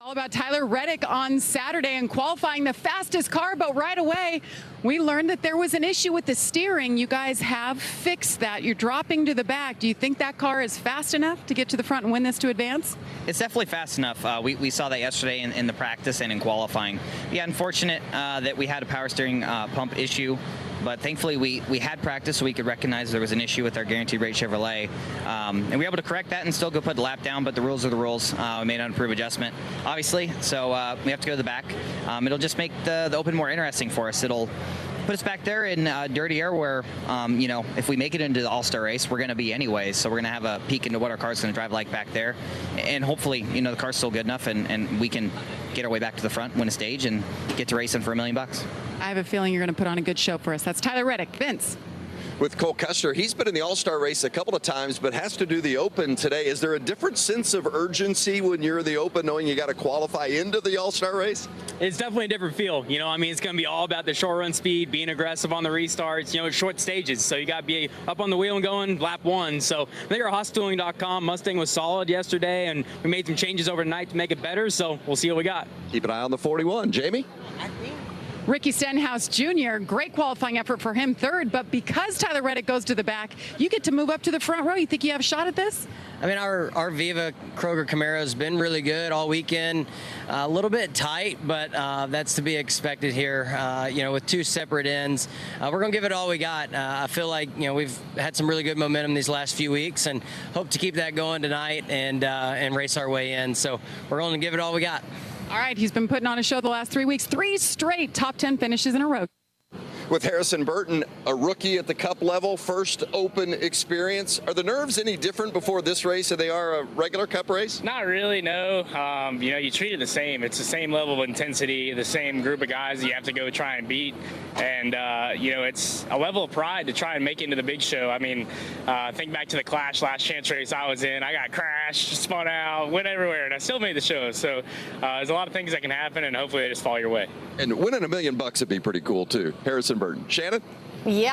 All about Tyler Reddick on Saturday and qualifying the fastest car, but right away we learned that there was an issue with the steering. You guys have fixed that. You're dropping to the back. Do you think that car is fast enough to get to the front and win this to advance? It's definitely fast enough. We saw that yesterday in the practice and in qualifying. Yeah, unfortunate that we had a power steering pump issue. But thankfully, we had practice so we could recognize there was an issue with our guaranteed rate Chevrolet. And we were able to correct that and still go put the lap down, but the rules are the rules. We made an unapproved adjustment, obviously, so we have to go to the back. It'll just make the Open more interesting for us. It'll put us back there in dirty air where, if we make it into the All-Star race, we're going to be anyways. So we're going to have a peek into what our car's going to drive like back there. And hopefully, the car's still good enough and we can get our way back to the front, win a stage, and get to racing for $1 million. I have a feeling you're going to put on a good show for us. That's Tyler Reddick. Vince. With Cole Custer, he's been in the All-Star race a couple of times, but has to do the Open today. Is there a different sense of urgency when you're the Open, knowing you got to qualify into the All-Star race? It's definitely a different feel. It's going to be all about the short run speed, being aggressive on the restarts, short stages. So you got to be up on the wheel and going lap one. So I think our HossTooling.com Mustang was solid yesterday, and we made some changes overnight to make it better. So we'll see what we got. Keep an eye on the 41. Jamie? Ricky Stenhouse Jr., great qualifying effort for him, third, but because Tyler Reddick goes to the back, you get to move up to the front row. You think you have a shot at this? I mean, our Viva Kroger Camaro has been really good all weekend. A little bit tight, but that's to be expected here, with two separate ends. We're going to give it all we got. I feel like, we've had some really good momentum these last few weeks and hope to keep that going tonight and race our way in. So we're going to give it all we got. All right, he's been putting on a show the last 3 weeks. 3 straight top 10 finishes in a row. With Harrison Burton, a rookie at the Cup level, first Open experience. Are the nerves any different before this race than they are a regular Cup race? Not really, no. You treat it the same. It's the same level of intensity, the same group of guys that you have to go try and beat. And, it's a level of pride to try and make it into the big show. I mean, think back to the Clash last chance race I was in. I got crashed, spun out, went everywhere, and I still made the show. So there's a lot of things that can happen, and hopefully they just fall your way. And winning $1 million would be pretty cool, too. Harrison Burton. Shannon? Yeah.